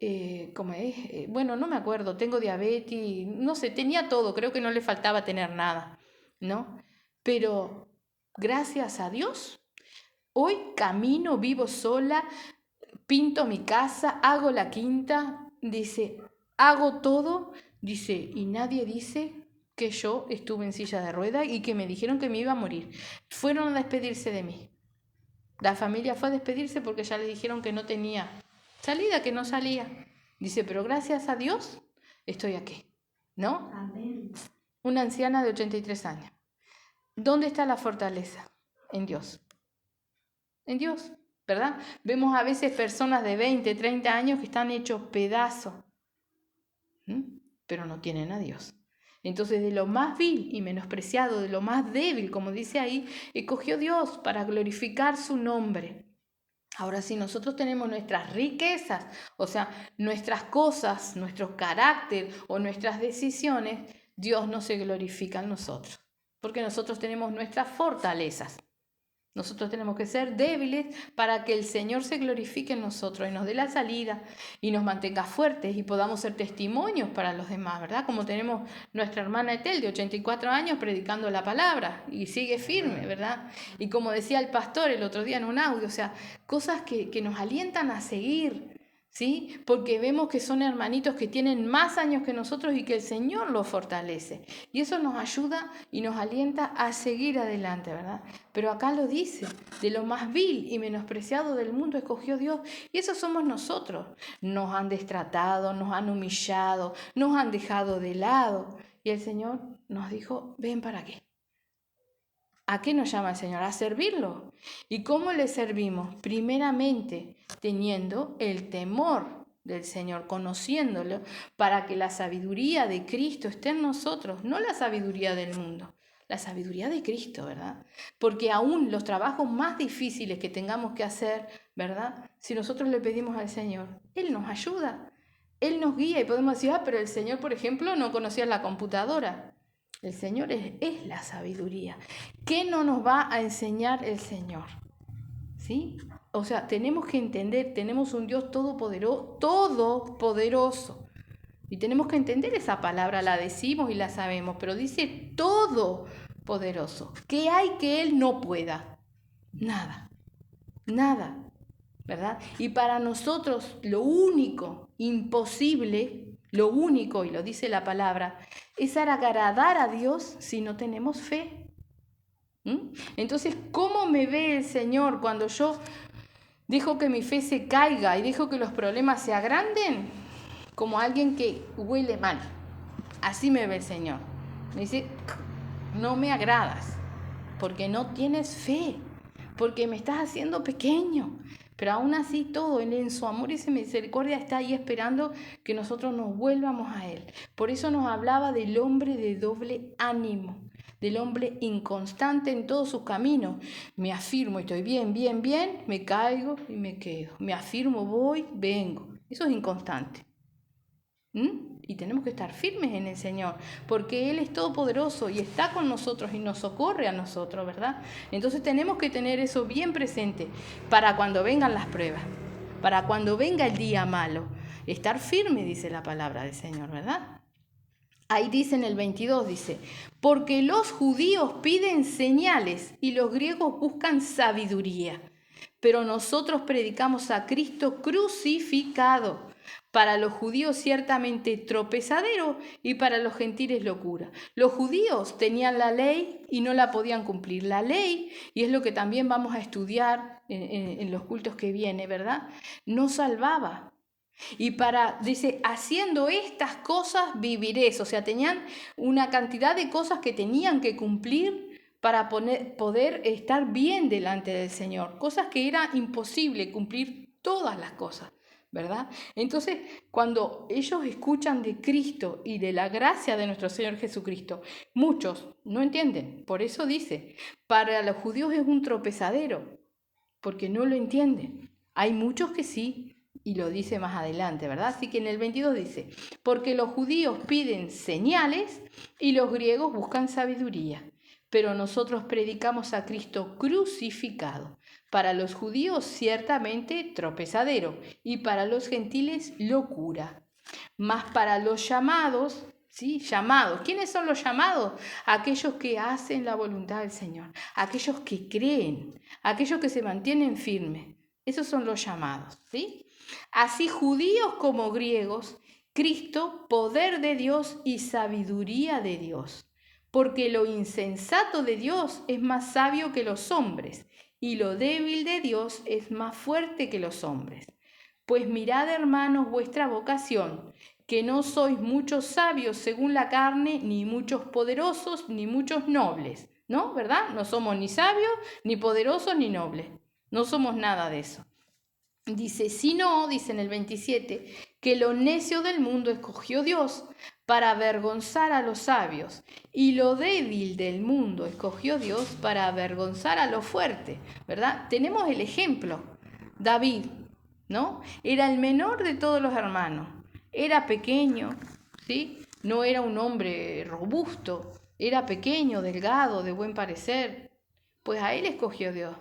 ¿cómo es? Bueno, no me acuerdo, tengo diabetes, no sé, tenía todo, creo que no le faltaba tener nada, ¿no? Pero gracias a Dios, hoy camino, vivo sola, pinto mi casa, hago la quinta, dice, hago todo, dice, y nadie dice que yo estuve en silla de ruedas y que me dijeron que me iba a morir. Fueron a despedirse de mí. La familia fue a despedirse porque ya le dijeron que no tenía salida, que no salía. Dice, pero gracias a Dios estoy aquí, ¿no? Amén. Una anciana de 83 años. ¿Dónde está la fortaleza? En Dios. En Dios, ¿verdad? Vemos a veces personas de 20, 30 años que están hechos pedazos, pero no tienen a Dios. Entonces, de lo más vil y menospreciado, de lo más débil, como dice ahí, escogió Dios para glorificar su nombre. Ahora, si nosotros tenemos nuestras riquezas, o sea, nuestras cosas, nuestro carácter o nuestras decisiones, Dios no se glorifica en nosotros, porque nosotros tenemos nuestras fortalezas. Nosotros tenemos que ser débiles para que el Señor se glorifique en nosotros y nos dé la salida y nos mantenga fuertes y podamos ser testimonios para los demás, ¿verdad? Como tenemos nuestra hermana Etel de 84 años predicando la palabra y sigue firme, ¿verdad? Y como decía el pastor el otro día en un audio, o sea, cosas que nos alientan a seguir, ¿sí? Porque vemos que son hermanitos que tienen más años que nosotros y que el Señor los fortalece. Y eso nos ayuda y nos alienta a seguir adelante, ¿verdad? Pero acá lo dice, de lo más vil y menospreciado del mundo escogió Dios. Y eso somos nosotros. Nos han destratado, nos han humillado, nos han dejado de lado. Y el Señor nos dijo, ven para aquí. ¿A qué nos llama el Señor? A servirlo. ¿Y cómo le servimos? Primeramente, teniendo el temor del Señor, conociéndolo, para que la sabiduría de Cristo esté en nosotros, no la sabiduría del mundo, la sabiduría de Cristo, ¿verdad? Porque aún los trabajos más difíciles que tengamos que hacer, ¿verdad? Si nosotros le pedimos al Señor, Él nos ayuda, Él nos guía y podemos decir, pero el Señor, por ejemplo, no conocía la computadora. El Señor es la sabiduría. ¿Qué no nos va a enseñar el Señor? ¿Sí? O sea, tenemos que entender, tenemos un Dios todopoderoso. Y tenemos que entender esa palabra, la decimos y la sabemos, pero dice todopoderoso. ¿Qué hay que Él no pueda? Nada, nada, ¿verdad? Y para nosotros lo único imposible, lo único, y lo dice la palabra, es agradar a Dios si no tenemos fe. Entonces, ¿cómo me ve el Señor cuando yo dejo que mi fe se caiga y dejo que los problemas se agranden? Como alguien que huele mal. Así me ve el Señor. Me dice, no me agradas, porque no tienes fe, porque me estás haciendo pequeño. Pero aún así todo, Él en su amor y su misericordia está ahí esperando que nosotros nos vuelvamos a Él. Por eso nos hablaba del hombre de doble ánimo, del hombre inconstante en todos sus caminos. Me afirmo, estoy bien, bien, bien, me caigo y me quedo. Me afirmo, voy, vengo. Eso es inconstante. Y tenemos que estar firmes en el Señor, porque Él es todopoderoso y está con nosotros y nos socorre a nosotros, ¿verdad? Entonces tenemos que tener eso bien presente para cuando vengan las pruebas, para cuando venga el día malo. Estar firme, dice la palabra del Señor, ¿verdad? Ahí dice en el 22, dice, porque los judíos piden señales y los griegos buscan sabiduría, pero nosotros predicamos a Cristo crucificado. Para los judíos ciertamente tropezadero y para los gentiles locura. Los judíos tenían la ley y no la podían cumplir. La ley, y es lo que también vamos a estudiar en los cultos que viene, ¿verdad? No salvaba. Y dice, haciendo estas cosas viviréis. O sea, tenían una cantidad de cosas que tenían que cumplir para poder estar bien delante del Señor. Cosas que era imposible cumplir todas las cosas, ¿verdad? Entonces, cuando ellos escuchan de Cristo y de la gracia de nuestro Señor Jesucristo, muchos no entienden. Por eso dice, para los judíos es un tropezadero, porque no lo entienden. Hay muchos que sí, y lo dice más adelante, ¿verdad? Así que en el 22 dice, porque los judíos piden señales y los griegos buscan sabiduría, pero nosotros predicamos a Cristo crucificado. Para los judíos ciertamente tropezadero y para los gentiles locura. Mas para los llamados, ¿sí? Llamados. ¿Quiénes son los llamados? Aquellos que hacen la voluntad del Señor, aquellos que creen, aquellos que se mantienen firmes. Esos son los llamados, ¿sí? Así judíos como griegos, Cristo, poder de Dios y sabiduría de Dios. porque lo insensato de Dios es más sabio que los hombres, y lo débil de Dios es más fuerte que los hombres. Pues mirad, hermanos, vuestra vocación, que no sois muchos sabios según la carne, ni muchos poderosos, ni muchos nobles, ¿no? ¿Verdad? No somos ni sabios, ni poderosos, ni nobles. No somos nada de eso. Dice, sino, dice en el 27, que lo necio del mundo escogió Dios para avergonzar a los sabios, y lo débil del mundo escogió Dios para avergonzar a lo fuerte, ¿verdad? Tenemos el ejemplo, David, ¿no? Era el menor de todos los hermanos, era pequeño, ¿sí? No era un hombre robusto, era pequeño, delgado, de buen parecer, pues a él escogió Dios.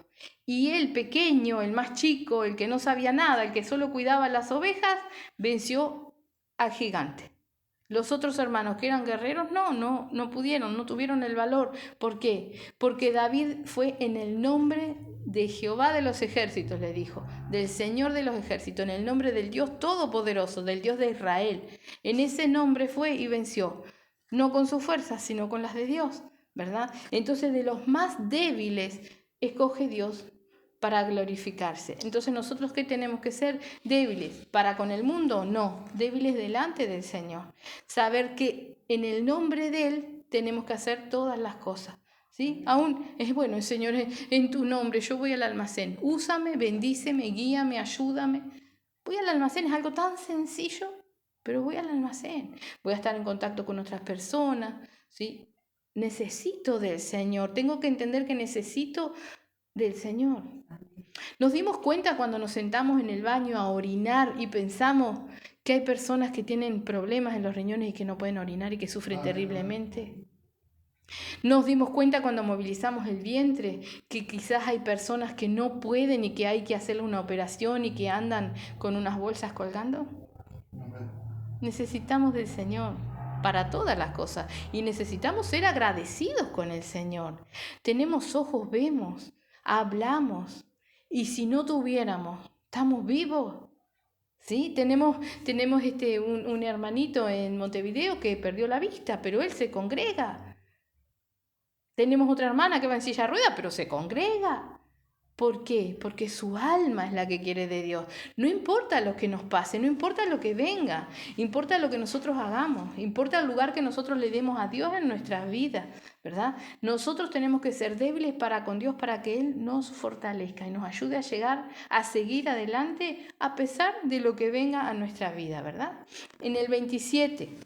Y el pequeño, el más chico, el que no sabía nada, el que solo cuidaba las ovejas, venció al gigante. Los otros hermanos que eran guerreros, no pudieron, no tuvieron el valor. ¿Por qué? Porque David fue en el nombre de Jehová de los ejércitos, le dijo, del Señor de los ejércitos, en el nombre del Dios Todopoderoso, del Dios de Israel. En ese nombre fue y venció, no con sus fuerzas, sino con las de Dios, ¿verdad? Entonces, de los más débiles, escoge Dios para glorificarse. Entonces, ¿nosotros qué tenemos que ser? Débiles. ¿Para con el mundo? No, débiles delante del Señor. Saber que en el nombre de Él tenemos que hacer todas las cosas. ¿Sí? Aún es bueno, Señor, en tu nombre yo voy al almacén. Úsame, bendíceme, guíame, ayúdame. Voy al almacén, es algo tan sencillo, pero voy al almacén. Voy a estar en contacto con otras personas, ¿sí? Necesito del Señor. Tengo que entender que necesito del Señor. Nos dimos cuenta cuando nos sentamos en el baño a orinar y pensamos que hay personas que tienen problemas en los riñones y que no pueden orinar y que sufren terriblemente. Nos dimos cuenta cuando movilizamos el vientre que quizás hay personas que no pueden y que hay que hacerle una operación y que andan con unas bolsas colgando. Necesitamos del Señor para todas las cosas y necesitamos ser agradecidos con el Señor. Tenemos ojos, vemos, hablamos, y si no tuviéramos, ¿estamos vivos? ¿Sí? Tenemos un hermanito en Montevideo que perdió la vista, pero él se congrega. Tenemos otra hermana que va en silla de ruedas, pero se congrega. ¿Por qué? Porque su alma es la que quiere de Dios. No importa lo que nos pase, no importa lo que venga, importa lo que nosotros hagamos, importa el lugar que nosotros le demos a Dios en nuestras vidas, ¿verdad? Nosotros tenemos que ser débiles para con Dios para que Él nos fortalezca y nos ayude a llegar a seguir adelante a pesar de lo que venga a nuestra vida, ¿verdad? En el 27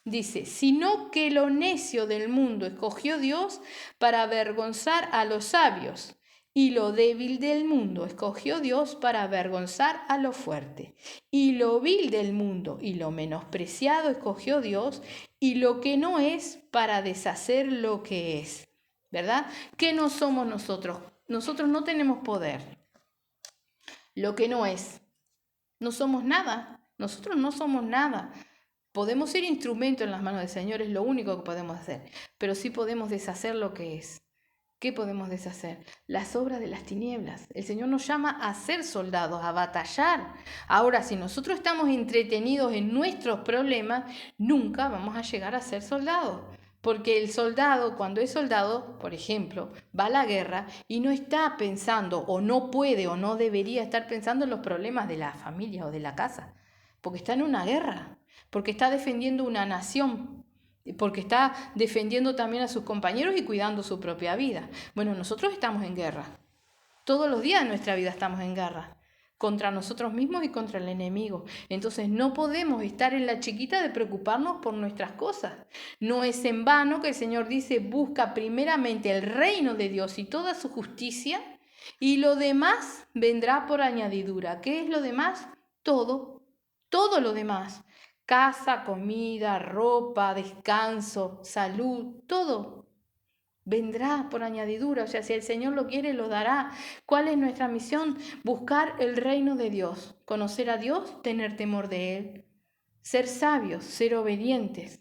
dice, sino que lo necio del mundo escogió Dios para avergonzar a los sabios. Y lo débil del mundo escogió Dios para avergonzar a lo fuerte. Y lo vil del mundo y lo menospreciado escogió Dios, y lo que no es para deshacer lo que es. ¿Verdad? ¿Qué no somos nosotros? Nosotros no tenemos poder. Lo que no es. No somos nada. Nosotros no somos nada. Podemos ser instrumento en las manos del Señor, es lo único que podemos hacer. Pero sí podemos deshacer lo que es. ¿Qué podemos deshacer? Las obras de las tinieblas. El Señor nos llama a ser soldados, a batallar. Ahora, si nosotros estamos entretenidos en nuestros problemas, nunca vamos a llegar a ser soldados. Porque el soldado, cuando es soldado, por ejemplo, va a la guerra y no está pensando, o no puede, o no debería estar pensando en los problemas de la familia o de la casa. Porque está en una guerra, porque está defendiendo una nación, porque está defendiendo también a sus compañeros y cuidando su propia vida. Bueno, nosotros estamos en guerra. Todos los días de nuestra vida estamos en guerra. Contra nosotros mismos y contra el enemigo. Entonces no podemos estar en la chiquita de preocuparnos por nuestras cosas. No es en vano que el Señor dice, busca primeramente el reino de Dios y toda su justicia, y lo demás vendrá por añadidura. ¿Qué es lo demás? Todo lo demás. Casa, comida, ropa, descanso, salud, todo vendrá por añadidura. O sea, si el Señor lo quiere, lo dará. ¿Cuál es nuestra misión? Buscar el reino de Dios, conocer a Dios, tener temor de Él, ser sabios, ser obedientes,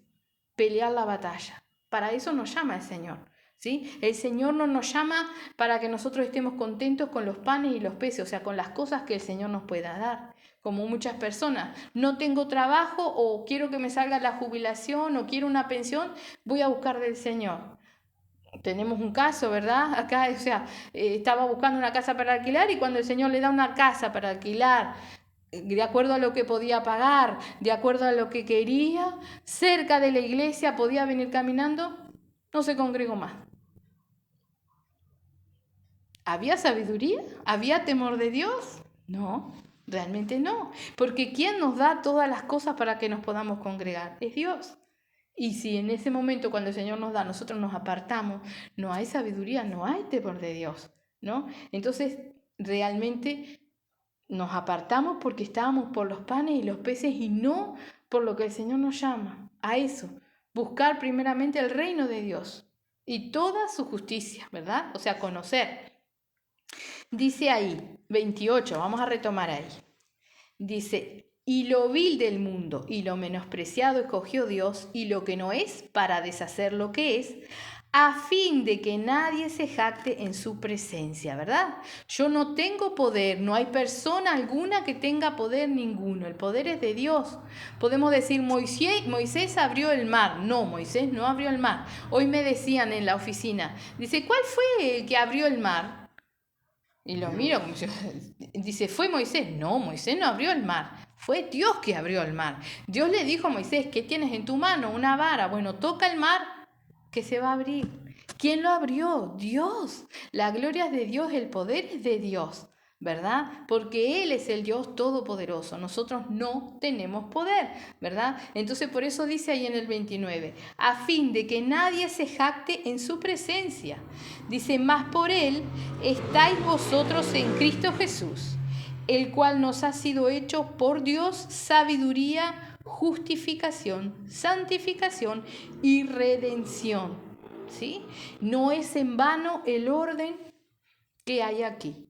pelear la batalla. Para eso nos llama el Señor. ¿sí? El Señor no nos llama para que nosotros estemos contentos con los panes y los peces, o sea, con las cosas que el Señor nos pueda dar. Como muchas personas, no tengo trabajo o quiero que me salga la jubilación o quiero una pensión, voy a buscar del Señor. Tenemos un caso, ¿verdad? Acá, o sea, estaba buscando una casa para alquilar y cuando el Señor le da una casa para alquilar, de acuerdo a lo que podía pagar, de acuerdo a lo que quería, cerca de la iglesia podía venir caminando, no se congregó más. ¿Había sabiduría? ¿Había temor de Dios? No, realmente no. Porque ¿quién nos da todas las cosas para que nos podamos congregar? Es Dios. Y si en ese momento cuando el Señor nos da, nosotros nos apartamos, no hay sabiduría, no hay temor de Dios, ¿no? Entonces, realmente nos apartamos porque estábamos por los panes y los peces y no por lo que el Señor nos llama. A eso, buscar primeramente el reino de Dios y toda su justicia, ¿verdad? O sea, conocer. Dice ahí, 28, vamos a retomar ahí. Dice, y lo vil del mundo y lo menospreciado escogió Dios y lo que no es para deshacer lo que es, a fin de que nadie se jacte en su presencia, ¿verdad? Yo no tengo poder, no hay persona alguna que tenga poder ninguno, el poder es de Dios. Podemos decir, Moisés abrió el mar. No, Moisés no abrió el mar. Hoy me decían en la oficina, dice, ¿cuál fue el que abrió el mar? Y lo miro como si... Dice, ¿fue Moisés? No, Moisés no abrió el mar. Fue Dios que abrió el mar. Dios le dijo a Moisés, ¿qué tienes en tu mano? Una vara. Bueno, toca el mar que se va a abrir. ¿Quién lo abrió? Dios. La gloria es de Dios, el poder es de Dios, ¿verdad? Porque Él es el Dios todopoderoso. Nosotros no tenemos poder, ¿verdad? Entonces por eso dice ahí en el 29, a fin de que nadie se jacte en su presencia. Dice, más por Él estáis vosotros en Cristo Jesús, el cual nos ha sido hecho por Dios sabiduría, justificación, santificación y redención. ¿Sí? No es en vano el orden que hay aquí.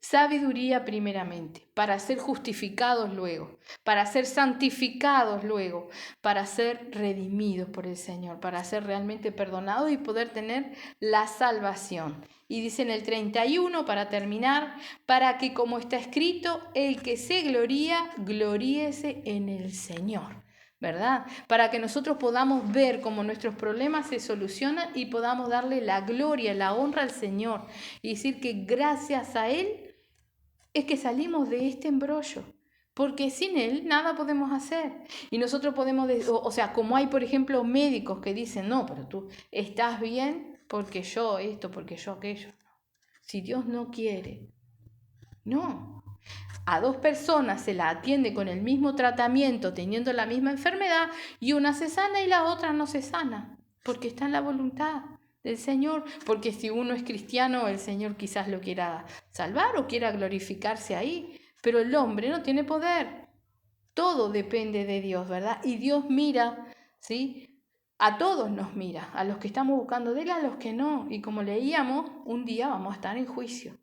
Sabiduría primeramente, para ser justificados luego, para ser santificados luego, para ser redimidos por el Señor, para ser realmente perdonados y poder tener la salvación. Y dice en el 31, para terminar, para que como está escrito, el que se gloría, gloríese en el Señor. ¿Verdad? Para que nosotros podamos ver cómo nuestros problemas se solucionan y podamos darle la gloria, la honra al Señor y decir que gracias a Él es que salimos de este embrollo, porque sin Él nada podemos hacer. Y nosotros podemos, o sea, como hay por ejemplo médicos que dicen, no, pero tú estás bien porque yo esto, porque yo aquello. Si Dios no quiere, no. A dos personas se la atiende con el mismo tratamiento, teniendo la misma enfermedad, y una se sana y la otra no se sana, porque está en la voluntad del Señor, porque si uno es cristiano, el Señor quizás lo quiera salvar o quiera glorificarse ahí, pero el hombre no tiene poder. Todo depende de Dios, ¿verdad? Y Dios mira, ¿sí? A todos nos mira, a los que estamos buscando de Él, a los que no, y como leíamos, un día vamos a estar en juicio.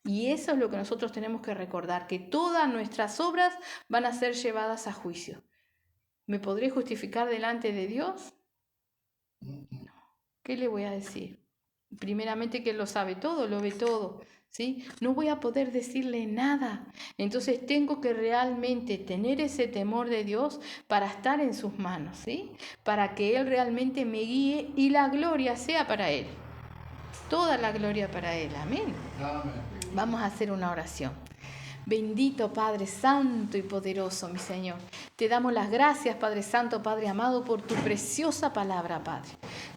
Y eso es lo que nosotros tenemos que recordar, que todas nuestras obras van a ser llevadas a juicio. ¿Me podré justificar delante de Dios? No. ¿Qué le voy a decir? Primeramente que Él lo sabe todo, lo ve todo, ¿sí? No voy a poder decirle nada. Entonces tengo que realmente tener ese temor de Dios para estar en sus manos, ¿sí? Para que Él realmente me guíe y la gloria sea para Él. Toda la gloria para Él. Amén. Amén. Vamos a hacer una oración. Bendito Padre Santo y poderoso, mi Señor. Te damos las gracias, Padre Santo, Padre amado, por tu preciosa palabra, Padre.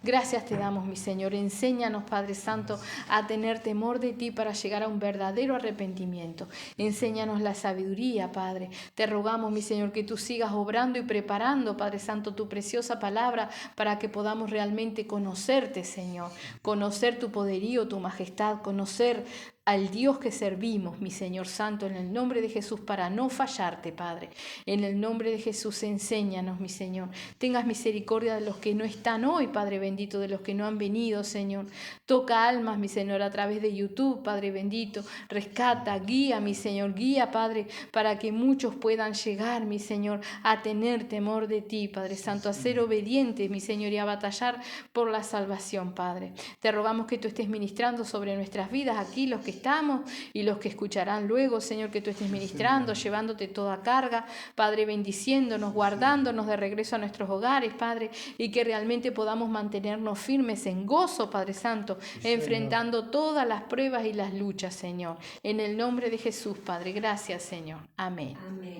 Gracias te damos, mi Señor. Enséñanos, Padre Santo, a tener temor de ti para llegar a un verdadero arrepentimiento. Enséñanos la sabiduría, Padre. Te rogamos, mi Señor, que tú sigas obrando y preparando, Padre Santo, tu preciosa palabra para que podamos realmente conocerte, Señor. Conocer tu poderío, tu majestad, conocer al Dios que servimos, mi Señor Santo, en el nombre de Jesús, para no fallarte, Padre. En el nombre de Jesús, enséñanos, mi Señor. Tengas misericordia de los que no están hoy, Padre bendito, de los que no han venido, Señor. Toca almas, mi Señor, a través de YouTube, Padre bendito. Rescata, guía, mi Señor, guía, Padre, para que muchos puedan llegar, mi Señor, a tener temor de ti, Padre Santo, a ser obedientes, mi Señor, y a batallar por la salvación, Padre. Te rogamos que tú estés ministrando sobre nuestras vidas, aquí los que estamos y los que escucharán luego, Señor, que tú estés ministrando, llevándote toda carga, Padre, bendiciéndonos, guardándonos de regreso a nuestros hogares, Padre, y que realmente podamos mantenernos firmes en gozo, Padre Santo, enfrentando todas las pruebas y las luchas, Señor. En el nombre de Jesús, Padre, gracias, Señor. Amén. Amén.